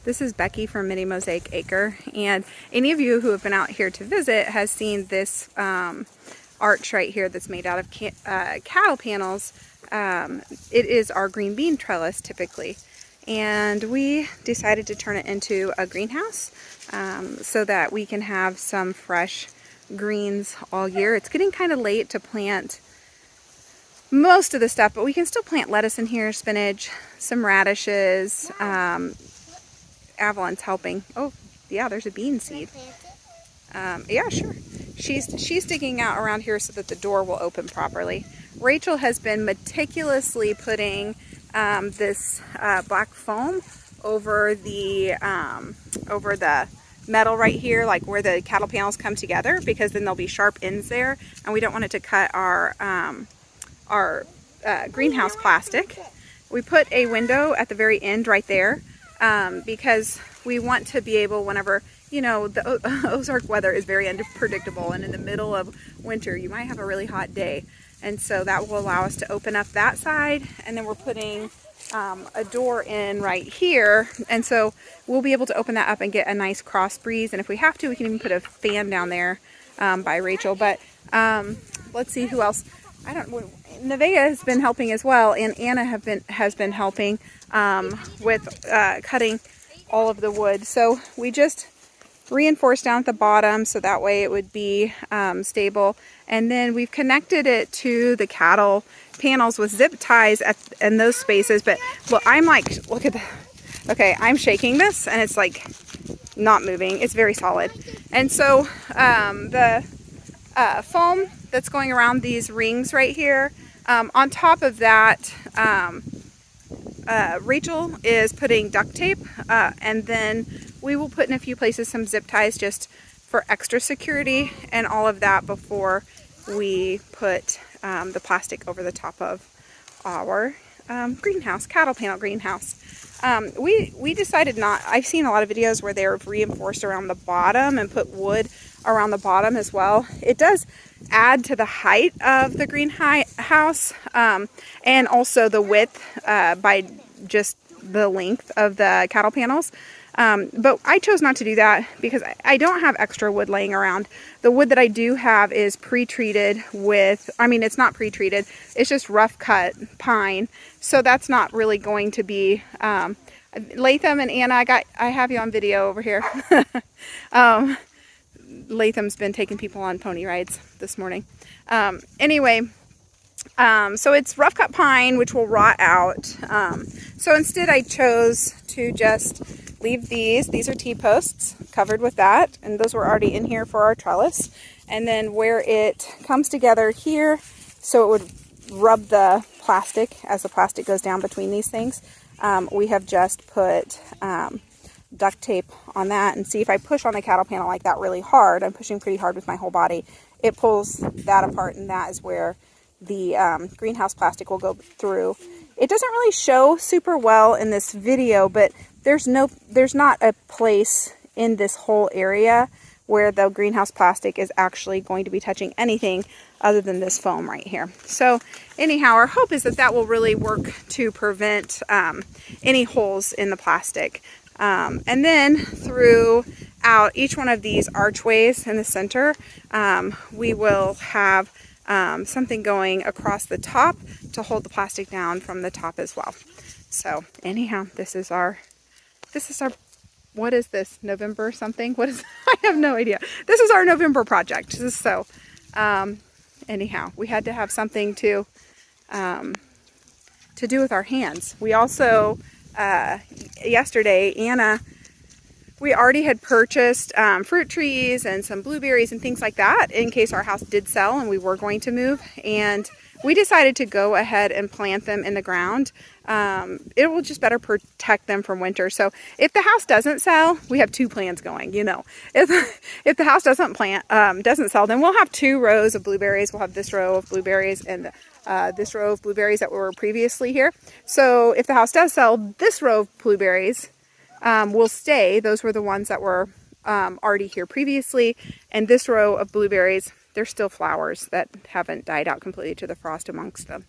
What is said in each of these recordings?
This is Becky from Mini Mosaic Acre, and any of you who have been out here to visit has seen this arch right here that's made out of cattle panels. It is our green bean trellis typically, and we decided to turn it into a greenhouse so that we can have some fresh greens all year. It's getting kind of late to plant most of the stuff, but we can still plant lettuce in here, spinach, some radishes. Avalon's helping. Oh, yeah, there's a bean seed. Yeah, sure. She's digging out around here so that the door will open properly. Rachel has been meticulously putting this black foam over the metal right here, like where the cattle panels come together, because then there'll be sharp ends there, and we don't want it to cut our greenhouse plastic. We put a window at the very end right there because we want to be able, whenever, you know, the Ozark weather is very unpredictable, and in the middle of winter you might have a really hot day, and so that will allow us to open up that side. And then we're putting a door in right here, and so we'll be able to open that up and get a nice cross breeze, and if we have to, we can even put a fan down there by Rachel. But let's see who else. I don't. Nevaeh has been helping as well, and Anna has been helping with cutting all of the wood. So we just reinforced down at the bottom so that way it would be stable, and then we've connected it to the cattle panels with zip ties in those spaces. But well, I'm like, look at that. Okay, I'm shaking this and it's like not moving. It's very solid. And so the foam that's going around these rings right here, on top of that, Rachel is putting duct tape, and then we will put in a few places some zip ties just for extra security and all of that before we put the plastic over the top of our greenhouse, cattle panel greenhouse. We decided not. I've seen a lot of videos where they're reinforced around the bottom and put wood around the bottom as well. It does add to the height of the greenhouse and also the width by just the length of the cattle panels. But I chose not to do that because I don't have extra wood laying around. The wood that I do have is pre-treated with, I mean, it's not pre-treated, it's just rough cut pine. So that's not really going to be, Latham and Anna, I have you on video over here. Latham's been taking people on pony rides this morning. Anyway, so it's rough cut pine, which will rot out. So instead I chose to just leave these are T-posts covered with that, and those were already in here for our trellis. And then where it comes together here, so it would rub the plastic as the plastic goes down between these things, we have just put duct tape on that. And see, if I push on a cattle panel like that really hard, I'm pushing pretty hard with my whole body, it pulls that apart, and that is where the greenhouse plastic will go through. It doesn't really show super well in this video, but there's not a place in this whole area where the greenhouse plastic is actually going to be touching anything other than this foam right here. So anyhow, our hope is that that will really work to prevent any holes in the plastic. And then throughout each one of these archways in the center, we will have something going across the top to hold the plastic down from the top as well. So anyhow, this is our, what is this, November something? What is, I have no idea. This is our November project. So anyhow, we had to have something to do with our hands. We also, yesterday, Anna, we already had purchased fruit trees and some blueberries and things like that in case our house did sell and we were going to move. And we decided to go ahead and plant them in the ground. It will just better protect them from winter. So if the house doesn't sell, we have two plans going, you know. If the house doesn't sell, then we'll have 2 rows of blueberries. We'll have this row of blueberries and this row of blueberries that were previously here. So if the house does sell, this row of blueberries will stay. Those were the ones that were already here previously. And this row of blueberries, there's still flowers that haven't died out completely to the frost amongst them.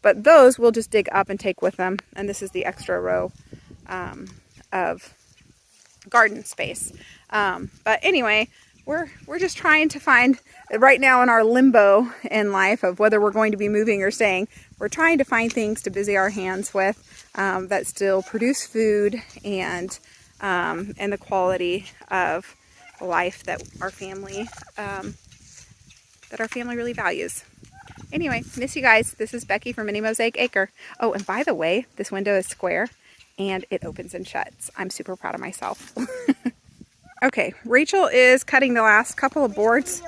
But those we'll just dig up and take with them. And this is the extra row of garden space. But anyway, we're just trying to find, right now in our limbo in life of whether we're going to be moving or staying, we're trying to find things to busy our hands with that still produce food and the quality of life that our family really values. Anyway, miss you guys. This is Becky from Mini Mosaic Acre. Oh, and by the way, this window is square and it opens and shuts. I'm super proud of myself. Okay, Rachel is cutting the last couple of boards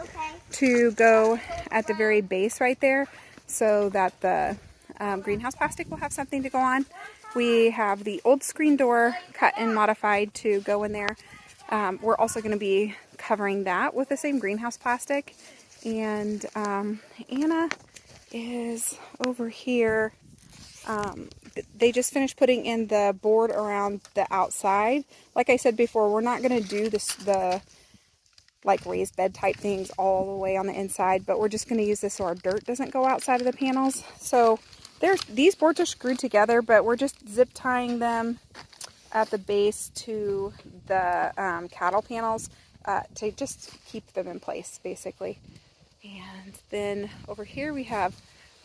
to go at the very base right there so that the greenhouse plastic will have something to go on. We have the old screen door cut and modified to go in there. We're also going to be covering that with the same greenhouse plastic. And Anna is over here. They just finished putting in the board around the outside. Like I said before, we're not going to do the like raised bed type things all the way on the inside, but we're just going to use this so our dirt doesn't go outside of the panels. So these boards are screwed together, but we're just zip tying them at the base to the cattle panels to just keep them in place, basically. And then over here we have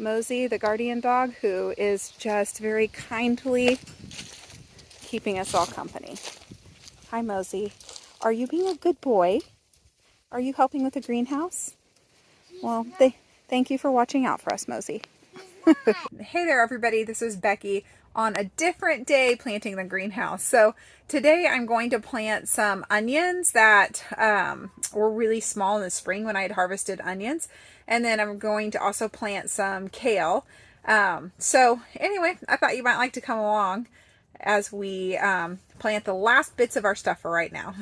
Mosey, the guardian dog, who is just very kindly keeping us all company. Hi, Mosey. Are you being a good boy? Are you helping with the greenhouse? Well, thank you for watching out for us, Mosey. Hey there, everybody. This is Becky on a different day planting the greenhouse. So today I'm going to plant some onions that were really small in the spring when I had harvested onions. And then I'm going to also plant some kale. So anyway, I thought you might like to come along as we plant the last bits of our stuff for right now.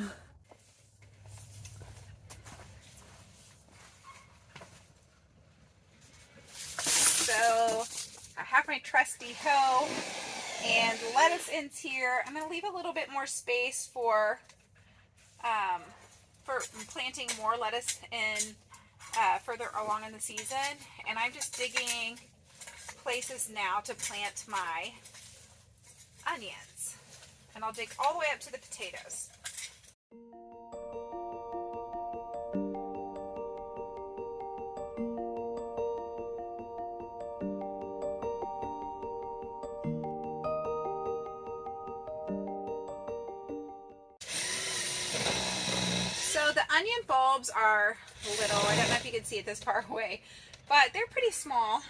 So I have my trusty hoe and lettuce ends here. I'm going to leave a little bit more space for planting more lettuce in further along in the season. And I'm just digging places now to plant my onions. And I'll dig all the way up to the potatoes. So the onion bulbs are little. I don't know if you can see it this far away, but they're pretty small.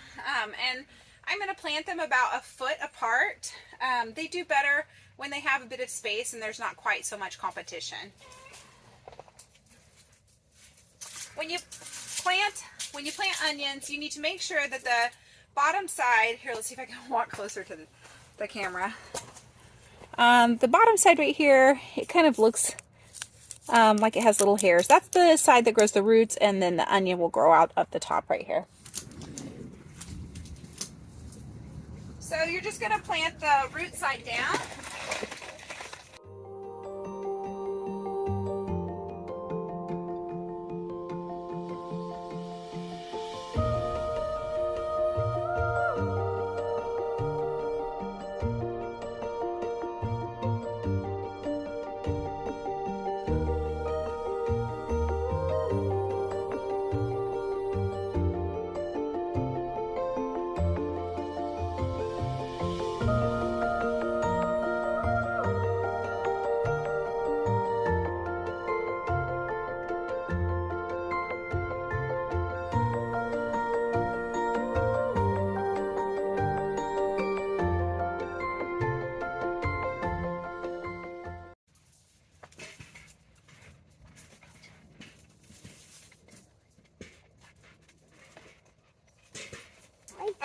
And I'm going to plant them about a foot apart. They do better when they have a bit of space and there's not quite so much competition. When you plant onions, you need to make sure that the bottom side, here, let's see if I can walk closer to the camera. The bottom side right here, it kind of looks like it has little hairs. That's the side that grows the roots, and then the onion will grow out of the top right here. So you're just going to plant the root side down.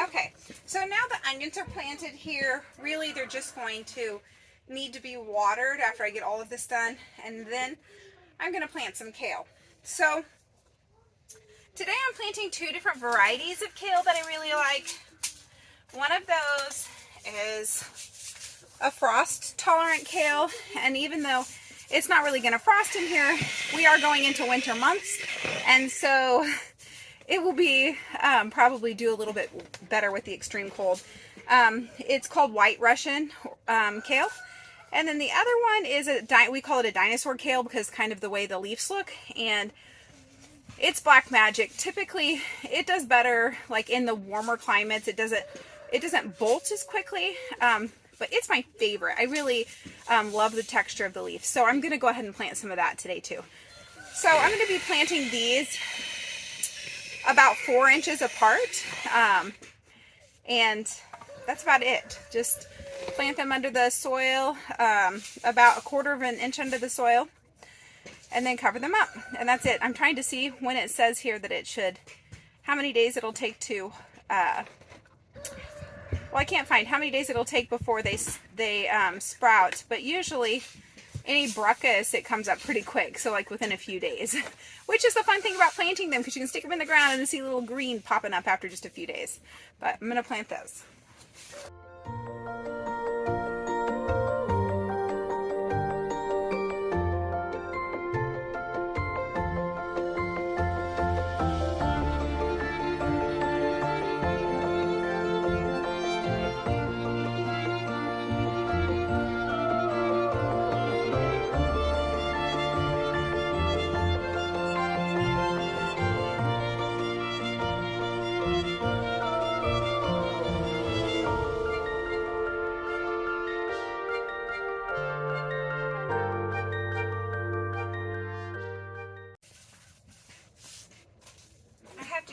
Okay, so now the onions are planted here. Really, they're just going to need to be watered after I get all of this done, and then I'm going to plant some kale. So today I'm planting two different varieties of kale that I really like. One of those is a frost tolerant kale, and even though it's not really going to frost in here, we are going into winter months, and so it will be probably do a little bit better with the extreme cold. It's called White Russian kale, And then the other one is we call it a dinosaur kale because kind of the way the leaves look, and it's black magic. Typically, it does better like in the warmer climates. It doesn't bolt as quickly, but it's my favorite. I really love the texture of the leaf. So I'm going to go ahead and plant some of that today too. So I'm going to be planting these about 4 inches apart, and that's about it. Just plant them under the soil, about 1/4 of an inch under the soil, and then cover them up, and that's it. I'm trying to see when it says here that it should, how many days it'll take to, well, I can't find how many days it'll take before they sprout, but usually any bruckus, it comes up pretty quick, so like within a few days, which is the fun thing about planting them, because you can stick them in the ground and see a little green popping up after just a few days. But I'm going to plant those.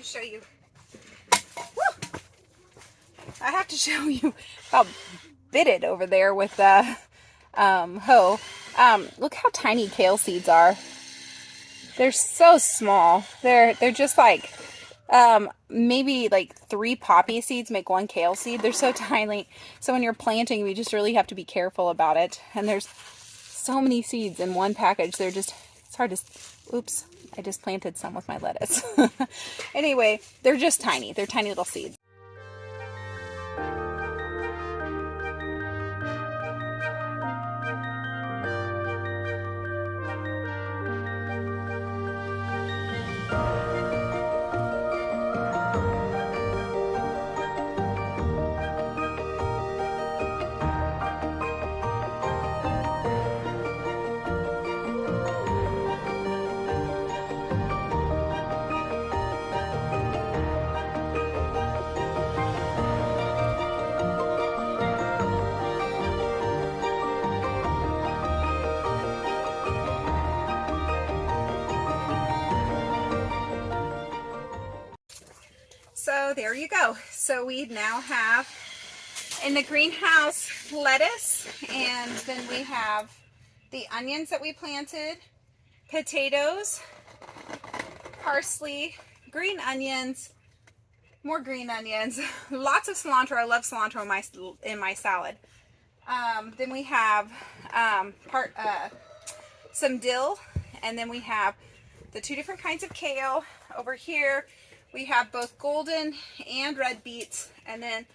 Show you. Woo! I have to show you how bitted over there with the hoe. Look how tiny kale seeds are. They're so small. They're just like maybe like 3 poppy seeds make 1 kale seed. They're so tiny. So when you're planting, we just really have to be careful about it. And there's so many seeds in one package. They're just, it's hard to, oops. I just planted some with my lettuce. Anyway, they're just tiny. They're tiny little seeds. So there you go. So we now have in the greenhouse lettuce, and then we have the onions that we planted, potatoes, parsley, green onions, more green onions, lots of cilantro. I love cilantro in my salad. Then we have some dill, and then we have the 2 different kinds of kale. Over here we have both golden and red beets, and then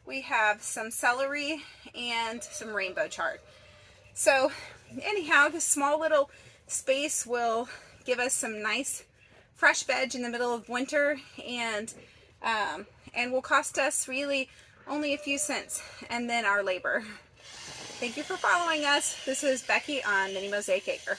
we have some celery and some rainbow chard. So anyhow, this small little space will give us some nice fresh veg in the middle of winter, and will cost us really only a few cents, and then our labor. Thank you for following us. This is Becky on Mini Mosaic Acre.